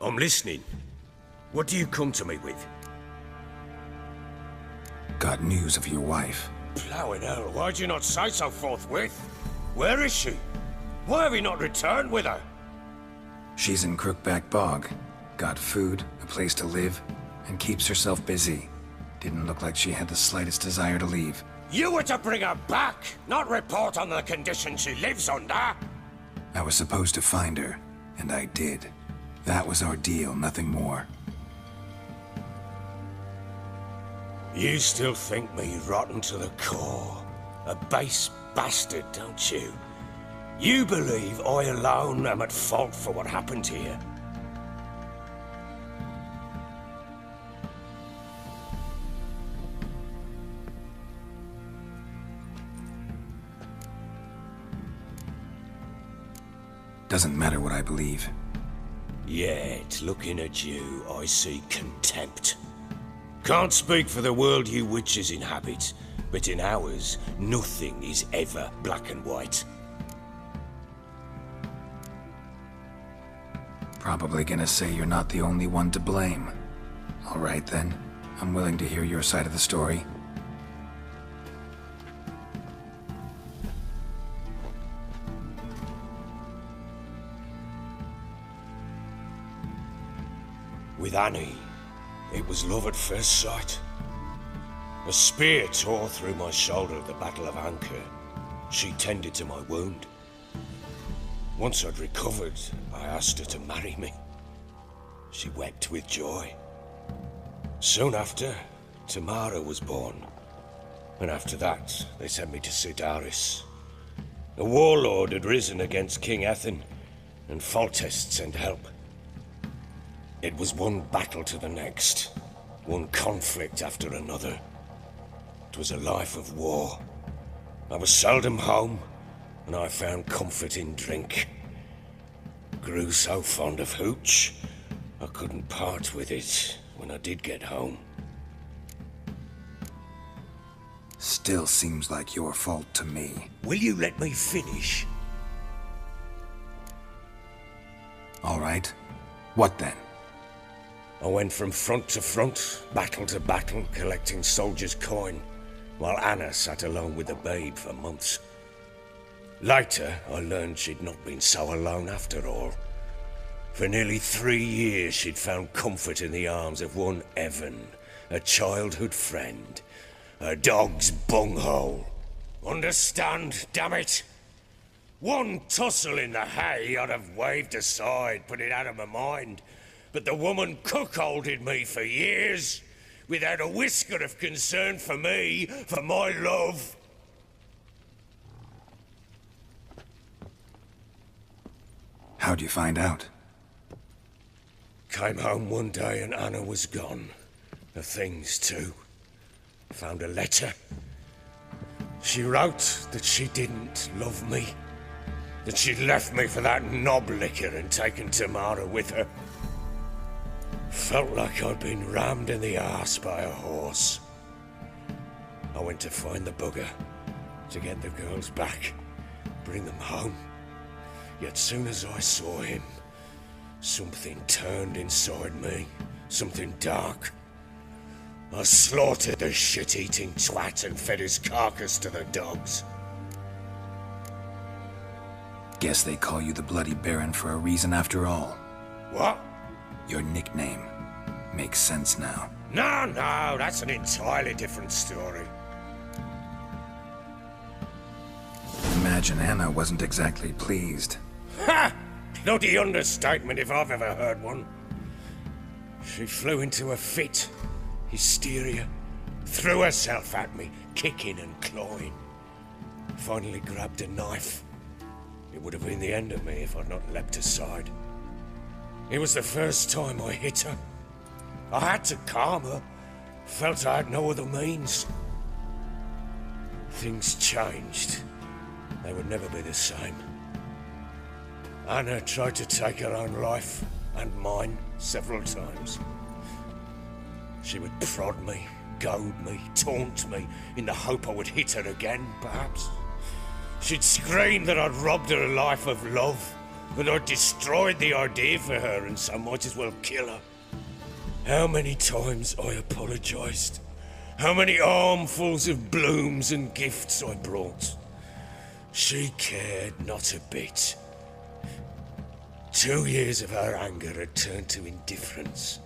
I'm listening. What do you come to me with? Got news of your wife. Plowing hell, why'd you not say so forthwith? Where is she? Why have you not returned with her? She's in Crookback Bog. Got food, a place to live, and keeps herself busy. Didn't look like she had the slightest desire to leave. You were to bring her back, not report on the conditions she lives under. I was supposed to find her, and I did. That was our deal, nothing more. You still think me rotten to the core. A base bastard, don't you? You believe I alone am at fault for what happened here. Doesn't matter what I believe. Yet, looking at you, I see contempt. Can't speak for the world you witches inhabit, but in ours, nothing is ever black and white. Probably gonna say you're not the only one to blame. All right then, I'm willing to hear your side of the story. With Annie, it was love at first sight. A spear tore through my shoulder at the Battle of Anchor. She tended to my wound. Once I'd recovered, I asked her to marry me. She wept with joy. Soon after, Tamara was born. And after that, they sent me to Sidaris. A warlord had risen against King Ethan, and Foltest sent help. It was one battle to the next, one conflict after another. It was a life of war. I was seldom home, and I found comfort in drink. Grew so fond of hooch, I couldn't part with it when I did get home. Still seems like your fault to me. Will you let me finish? All right. What then? I went from front to front, battle to battle, collecting soldiers' coin, while Anna sat alone with the babe for months. Later, I learned she'd not been so alone after all. For nearly 3 years, she'd found comfort in the arms of one Evan, a childhood friend, a dog's bunghole. Understand, damn it? One tussle in the hay I'd have waved aside, put it out of my mind. But the woman cuckolded me for years, without a whisker of concern for me, for my love. How'd you find out? Came home one day and Anna was gone. The things too. Found a letter. She wrote that she didn't love me. That she'd left me for that knob licker and taken Tamara with her. Felt like I'd been rammed in the arse by a horse. I went to find the bugger, to get the girls back, bring them home. Yet soon as I saw him, something turned inside me, something dark. I slaughtered the shit-eating twat and fed his carcass to the dogs. Guess they call you the Bloody Baron for a reason after all. What? Your nickname. Makes sense now. No, that's an entirely different story. Imagine Anna wasn't exactly pleased. Ha! Bloody understatement if I've ever heard one. She flew into a fit. Hysteria. Threw herself at me, kicking and clawing. Finally grabbed a knife. It would have been the end of me if I'd not leapt aside. It was the first time I hit her. I had to calm her. Felt I had no other means. Things changed. They would never be the same. Anna tried to take her own life, and mine, several times. She would prod me, goad me, taunt me, in the hope I would hit her again, perhaps. She'd scream that I'd robbed her life of love, But I destroyed the idea for her, and so might as well kill her. How many times I apologised. How many armfuls of blooms and gifts I brought. She cared not a bit. 2 years of her anger had turned to indifference,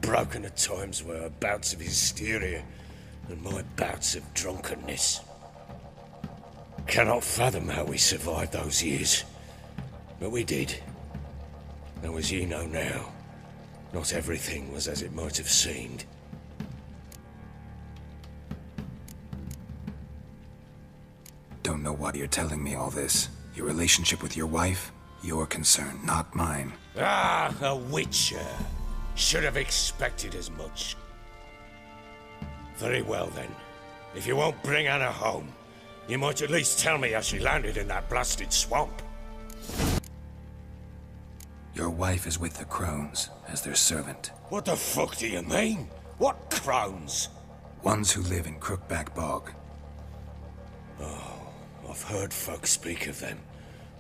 broken at times by her bouts of hysteria and my bouts of drunkenness. Cannot fathom how we survived those years, but we did. Though as you know now, not everything was as it might have seemed. Don't know why you're telling me all this. Your relationship with your wife? Your concern, not mine. Ah, a witcher. Should have expected as much. Very well then. If you won't bring Anna home, you might at least tell me how she landed in that blasted swamp. Your wife is with the crones, as their servant. What the fuck do you mean? What crones? Ones who live in Crookback Bog. I've heard folk speak of them,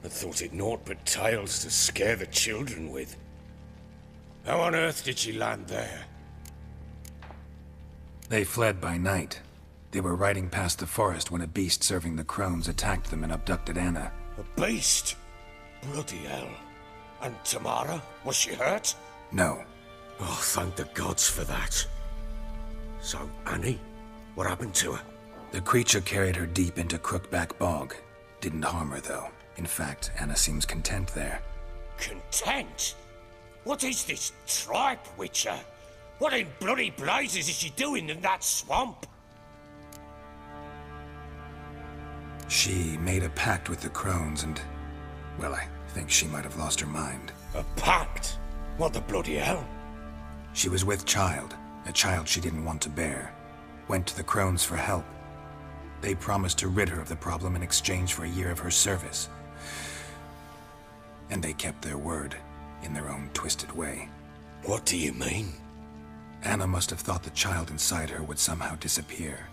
and thought it naught but tales to scare the children with. How on earth did she land there? They fled by night. They were riding past the forest when a beast serving the crones attacked them and abducted Anna. A beast? Bloody hell. And Tamara? Was she hurt? No. Oh, thank the gods for that. So, Annie? What happened to her? The creature carried her deep into Crookback Bog. Didn't harm her, though. In fact, Anna seems content there. Content? What is this tripe, Witcher? What in bloody blazes is she doing in that swamp? She made a pact with the crones and... well, I think she might have lost her mind. A pact? What the bloody hell? She was with child, a child she didn't want to bear. Went to the crones for help. They promised to rid her of the problem in exchange for a year of her service. And they kept their word, in their own twisted way. What do you mean? Anna must have thought the child inside her would somehow disappear.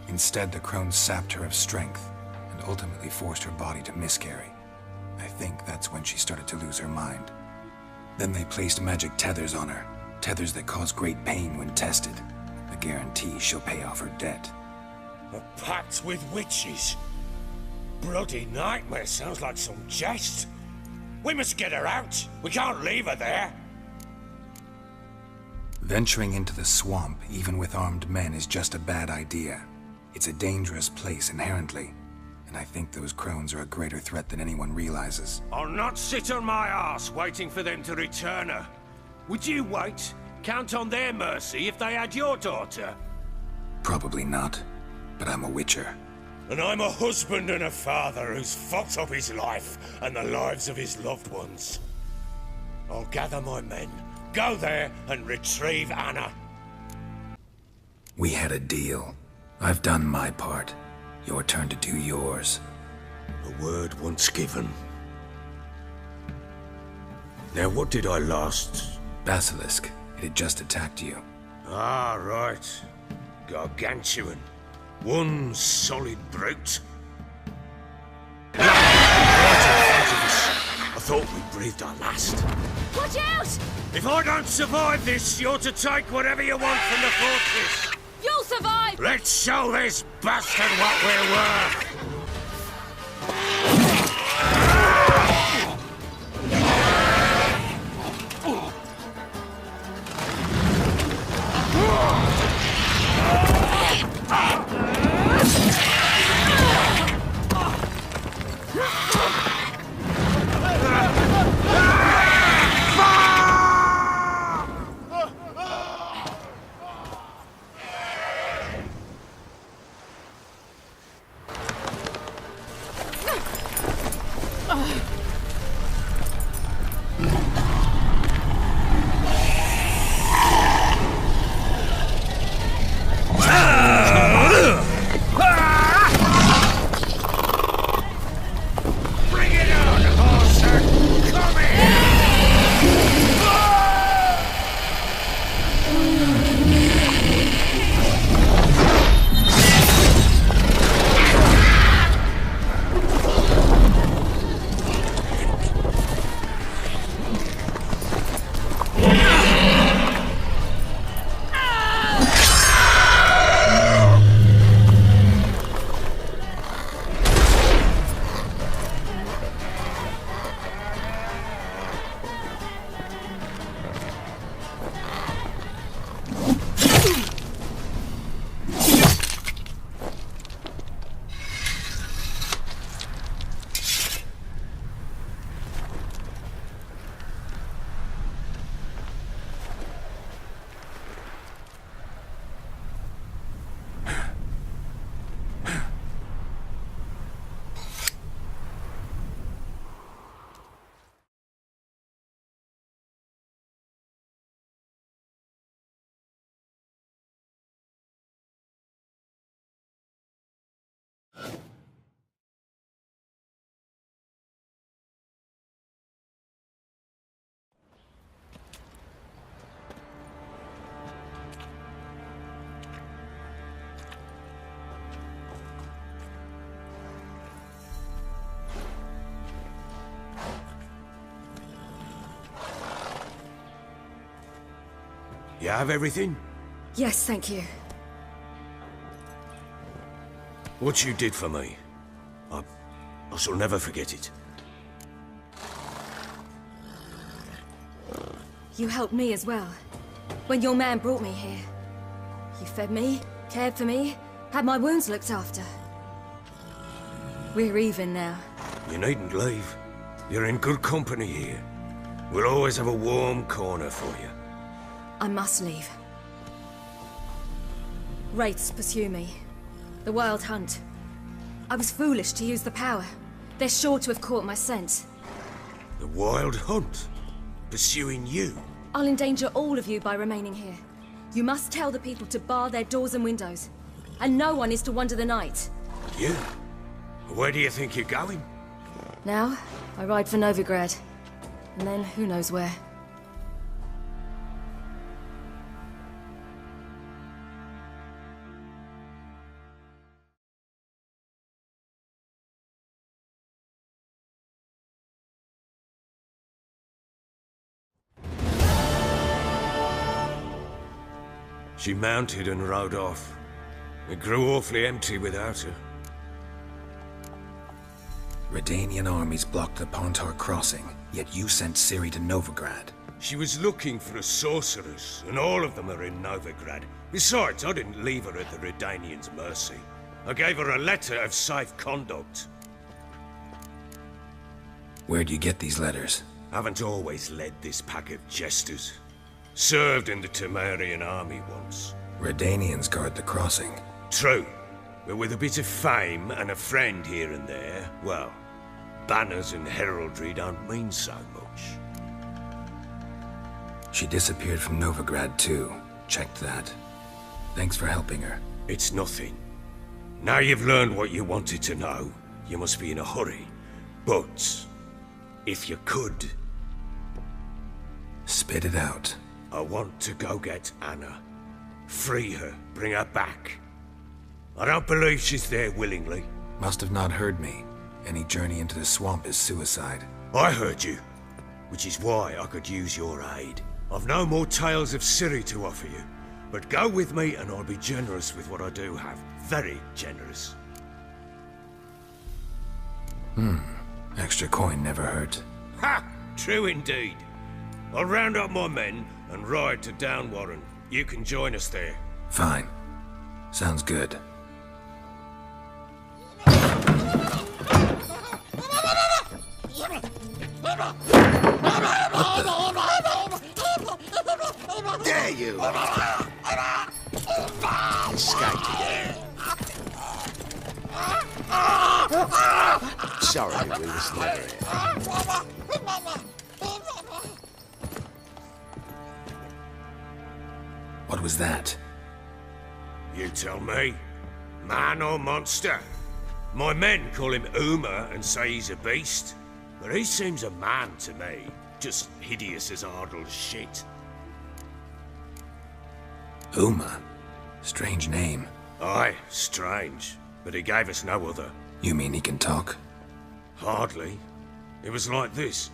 Instead, the crones sapped her of strength, and ultimately forced her body to miscarry. I think that's when she started to lose her mind. Then they placed magic tethers on her, tethers that cause great pain when tested. A guarantee she'll pay off her debt. A pact with witches? Bloody nightmare, sounds like some jest. We must get her out. We can't leave her there. Venturing into the swamp, even with armed men, is just a bad idea. It's a dangerous place inherently, and I think those crones are a greater threat than anyone realizes. I'll not sit on my arse waiting for them to return her. Would you wait? Count on their mercy if they had your daughter? Probably not, but I'm a witcher. And I'm a husband and a father who's fucked up his life and the lives of his loved ones. I'll gather my men, go there and retrieve Anna. We had a deal. I've done my part. Your turn to do yours. A word once given. Now what did I last... Basilisk. It had just attacked you. Ah, right. Gargantuan. One solid brute. Right in front of us. I thought we breathed our last. Watch out! If I don't survive this, you're to take whatever you want from the fortress. You'll survive! Let's show this bastard what we're worth. You have everything? Yes, thank you. What you did for me, I shall never forget it. You helped me as well. When your man brought me here. You fed me, cared for me, had my wounds looked after. We're even now. You needn't leave. You're in good company here. We'll always have a warm corner for you. I must leave. Wraiths pursue me. The Wild Hunt. I was foolish to use the power. They're sure to have caught my scent. The Wild Hunt? Pursuing you? I'll endanger all of you by remaining here. You must tell the people to bar their doors and windows. And no one is to wander the night. You? Where do you think you're going? Now, I ride for Novigrad. And then who knows where. She mounted and rode off. It grew awfully empty without her. Redanian armies blocked the Pontar crossing, yet you sent Ciri to Novigrad. She was looking for a sorceress, and all of them are in Novigrad. Besides, I didn't leave her at the Redanians' mercy. I gave her a letter of safe conduct. Where'd you get these letters? Haven't always led this pack of jesters. Served in the Temerian army once. Redanians guard the crossing. True, but with a bit of fame and a friend here and there, well, banners and heraldry don't mean so much. She disappeared from Novigrad too. Checked that. Thanks for helping her. It's nothing. Now you've learned what you wanted to know, you must be in a hurry. But, if you could... Spit it out. I want to go get Anna. Free her, bring her back. I don't believe she's there willingly. Must have not heard me. Any journey into the swamp is suicide. I heard you, which is why I could use your aid. I've no more tales of Ciri to offer you, but go with me and I'll be generous with what I do have. Very generous. Extra coin never hurt. Ha! True indeed. I'll round up my men and ride to Downwarren. You can join us there. Fine. Sounds good. There you are. Escaped again. Sorry, we was never here. What was that? You tell me. Man or monster? My men call him Uma and say he's a beast, but he seems a man to me. Just hideous as Ardle's shit. Uma? Strange name. Aye, strange. But he gave us no other. You mean he can talk? Hardly. It was like this.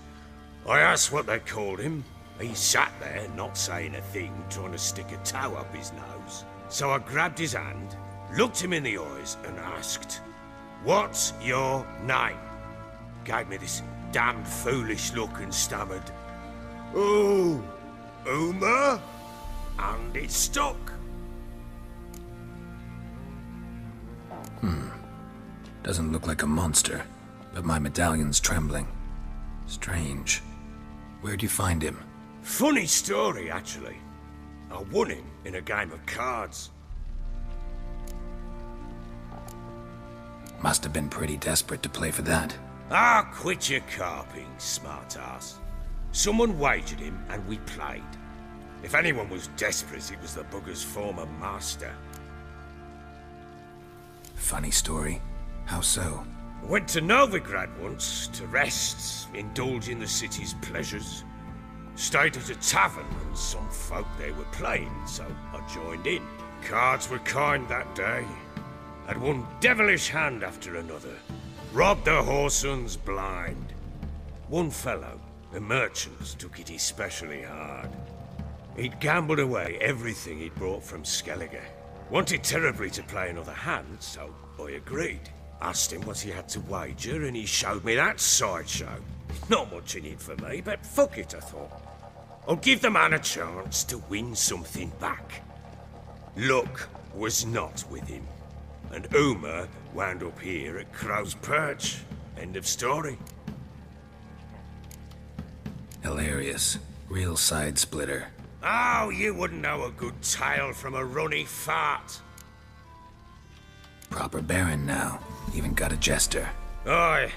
I asked what they called him. He sat there, not saying a thing, trying to stick a toe up his nose. So I grabbed his hand, looked him in the eyes, and asked, "What's your name?" Gave me this damned foolish look and stammered, "Oh, Uma?" And it stuck. Doesn't look like a monster, but my medallion's trembling. Strange. Where'd you find him? Funny story, actually. I won him in a game of cards. Must have been pretty desperate to play for that. Ah, quit your carping, smartass. Someone wagered him and we played. If anyone was desperate, it was the bugger's former master. Funny story. How so? Went to Novigrad once to rest, indulge in the city's pleasures. Stayed at a tavern and some folk there were playing, so I joined in. Cards were kind that day. Had one devilish hand after another. Robbed the whoresons blind. One fellow, a merchant, took it especially hard. He'd gambled away everything he'd brought from Skellige. Wanted terribly to play another hand, so I agreed. Asked him what he had to wager, and he showed me that sideshow. Not much in it for me, but fuck it, I thought. I'll give the man a chance to win something back. Luck was not with him, and Uma wound up here at Crow's Perch. End of story. Hilarious. Real side-splitter. Oh, you wouldn't know a good tale from a runny fart. Proper baron now. Even got a jester. Aye,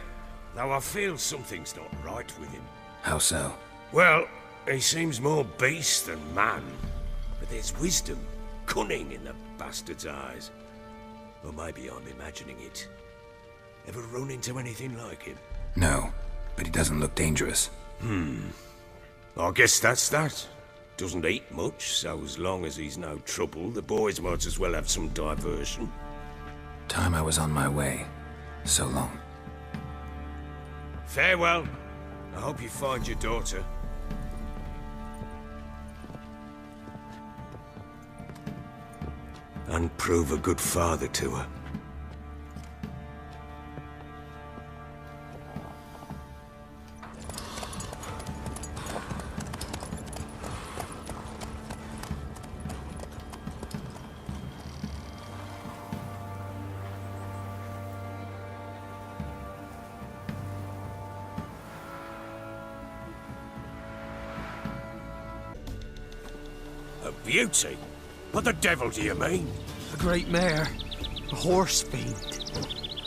though I feel something's not right with him. How so? Well, he seems more beast than man. But there's wisdom, cunning in the bastard's eyes. Or maybe I'm imagining it. Ever run into anything like him? No, but he doesn't look dangerous. I guess that's that. Doesn't eat much, so as long as he's no trouble, the boys might as well have some diversion. Time I was on my way. So long. Farewell. I hope you find your daughter. And prove a good father to her. A beauty? What the devil do you mean? A great mare. A horse fiend.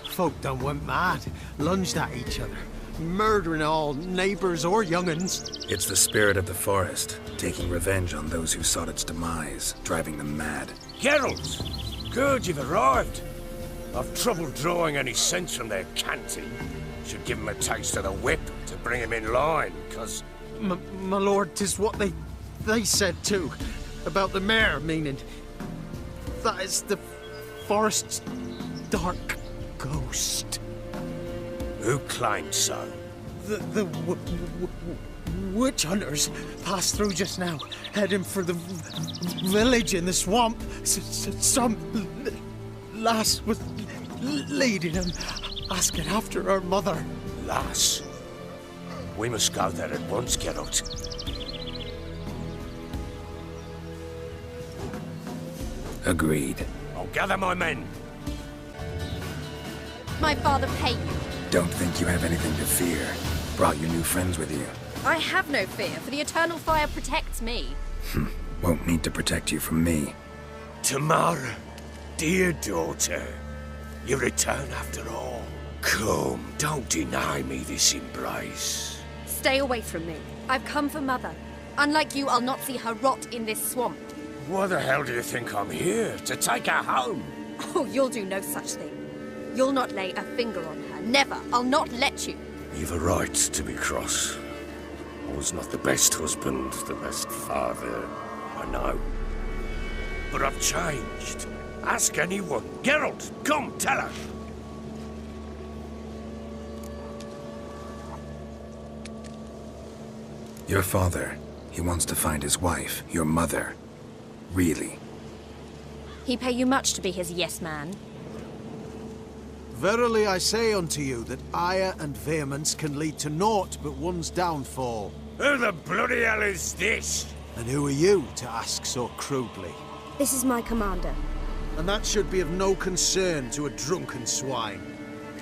Folk done went mad, lunged at each other, murdering all neighbors or young'uns. It's the spirit of the forest, taking revenge on those who sought its demise, driving them mad. Geralt! Good, you've arrived. I've trouble drawing any sense from their canting. Should give him a taste of the whip to bring him in line, cause... My lord, 'tis what they said too. About the mare, meaning... that is the forest's dark ghost. Who claimed so? The witch hunters passed through just now, heading for the village in the swamp. Some lass was leading them, asking after her mother. Lass? We must go there at once, Geralt. Agreed. I'll gather my men. My father pay you. Don't think you have anything to fear. Brought your new friends with you. I have no fear, for the eternal fire protects me. Won't need to protect you from me. Tamara, dear daughter, you return after all. Come, don't deny me this embrace. Stay away from me. I've come for Mother. Unlike you, I'll not see her rot in this swamp. Why the hell do you think I'm here? To take her home? Oh, you'll do no such thing. You'll not lay a finger on her. Never. I'll not let you. You've a right to be cross. I was not the best husband, the best father, I know. But I've changed. Ask anyone. Geralt, come, tell her. Your father, he wants to find his wife, your mother. Really? He pay you much to be his yes man. Verily I say unto you that ire and vehemence can lead to naught but one's downfall. Who the bloody hell is this? And who are you to ask so crudely? This is my commander. And that should be of no concern to a drunken swine.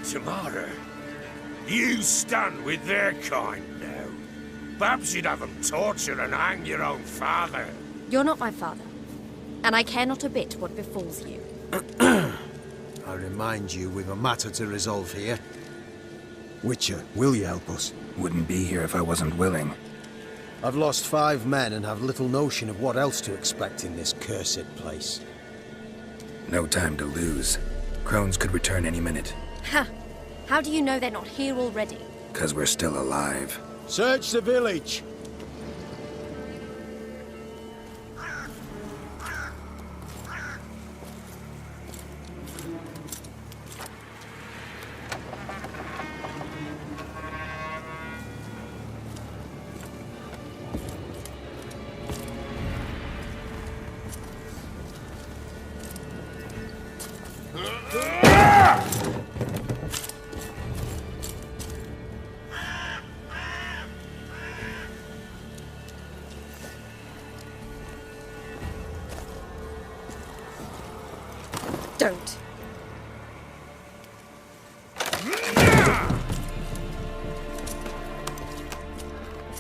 Tamara, you stand with their kind now. Perhaps you'd have them torture and hang your own father. You're not my father, and I care not a bit what befalls you. I remind you we've a matter to resolve here. Witcher, will you help us? Wouldn't be here if I wasn't willing. I've lost 5 men and have little notion of what else to expect in this cursed place. No time to lose. Crones could return any minute. Ha! How do you know they're not here already? 'Cause we're still alive. Search the village. Don't.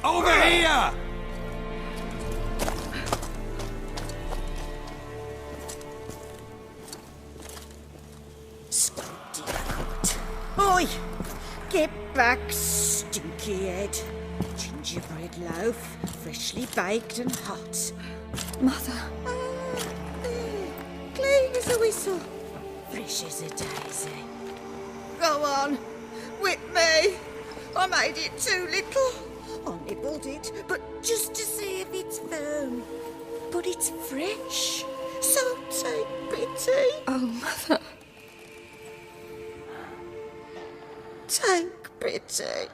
Over here! Oi! Get back, stinky head. Gingerbread loaf, freshly baked and hot. Mother. Clean as a whistle, fresh as a daisy. Go on, whip me. I made it too little. I nibbled it, but just to see if it's firm. But it's fresh, so take pity. Oh, Mother. Take pity.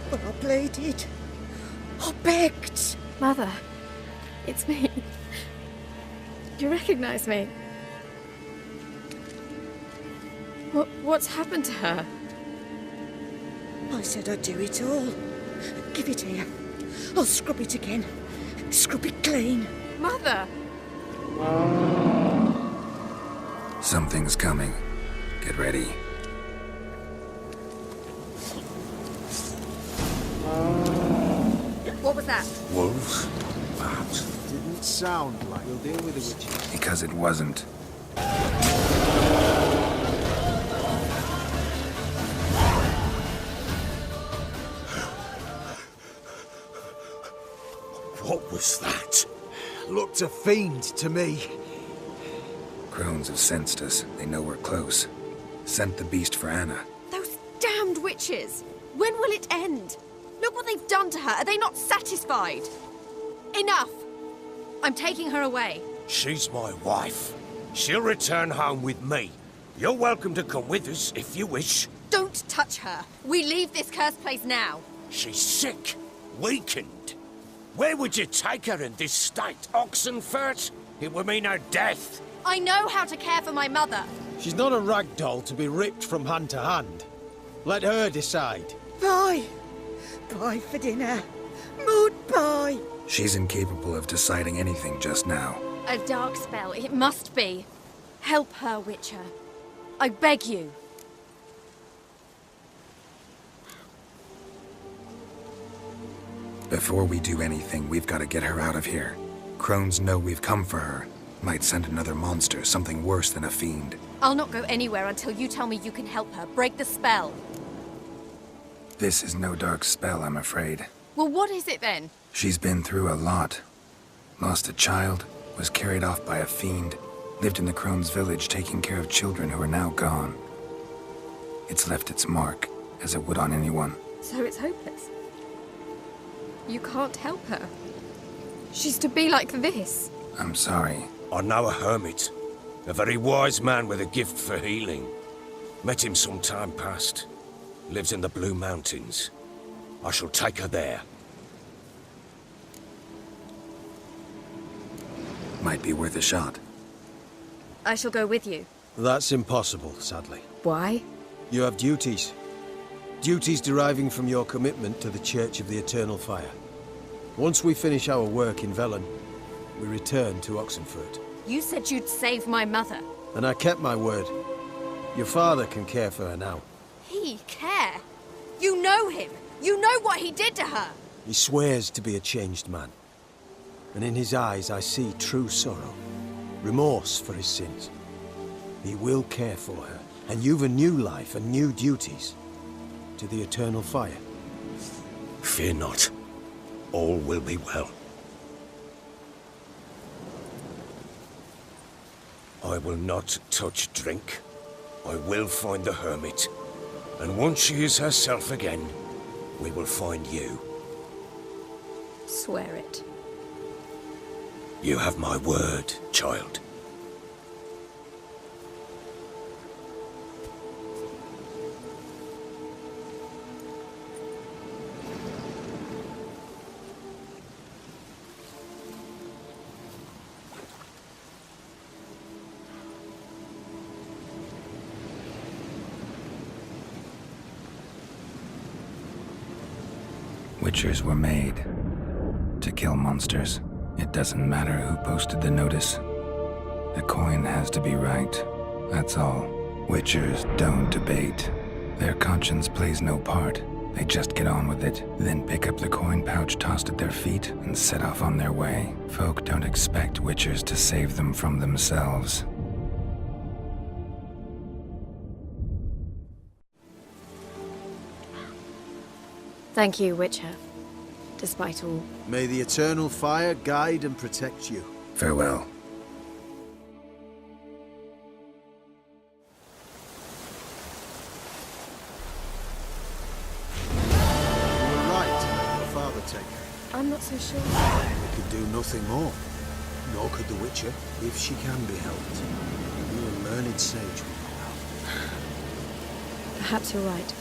But I pleaded. I begged. Mother. It's me. Do you recognize me? What's happened to her? I said I'd do it all. Give it here. I'll scrub it again. Scrub it clean. Mother! Something's coming. Get ready. What was that? Wolves? Perhaps. Didn't sound like you'll deal with the witches. Because it wasn't. What was that? Looked a fiend to me. Crones have sensed us. They know we're close. Sent the beast for Anna. Those damned witches! When will it end? Look what they've done to her. Are they not satisfied? Enough! I'm taking her away. She's my wife. She'll return home with me. You're welcome to come with us if you wish. Don't touch her. We leave this cursed place now. She's sick, weakened. Where would you take her in this state? Oxenfurt? It would mean her death. I know how to care for my mother. She's not a rag doll to be ripped from hand to hand. Let her decide. Bye. Bye for dinner. Mood bye. She's incapable of deciding anything just now. A dark spell, it must be. Help her, Witcher. I beg you. Before we do anything, we've got to get her out of here. Crones know we've come for her. Might send another monster, something worse than a fiend. I'll not go anywhere until you tell me you can help her. Break the spell. This is no dark spell, I'm afraid. Well, what is it then? She's been through a lot. Lost a child, was carried off by a fiend, lived in the Crones village taking care of children who are now gone. It's left its mark, as it would on anyone. So it's hopeless. You can't help her. She's to be like this. I'm sorry. I know a hermit. A very wise man with a gift for healing. Met him some time past. Lives in the Blue Mountains. I shall take her there. Might be worth a shot. I shall go with you. That's impossible, sadly. Why? You have duties. Duties deriving from your commitment to the Church of the Eternal Fire. Once we finish our work in Velen, we return to Oxenfurt. You said you'd save my mother. And I kept my word. Your father can care for her now. He care? You know him. You know what he did to her. He swears to be a changed man. And in his eyes I see true sorrow. Remorse for his sins. He will care for her. And you've a new life and new duties. To the Eternal Fire. Fear not. all will be well. I will not touch drink. I will find the hermit. And once she is herself again, we will find you. Swear it. You have my word, child. Witchers were made to kill monsters. It doesn't matter who posted the notice. The coin has to be right. That's all. Witchers don't debate. Their conscience plays no part. They just get on with it, then pick up the coin pouch tossed at their feet and set off on their way. Folk don't expect witchers to save them from themselves. Thank you, Witcher. Despite all. May the eternal fire guide and protect you. Farewell. You were right to let your father take her. I'm not so sure. We could do nothing more. Nor could the Witcher, if she can be helped. You a learned sage would know. Perhaps you're right.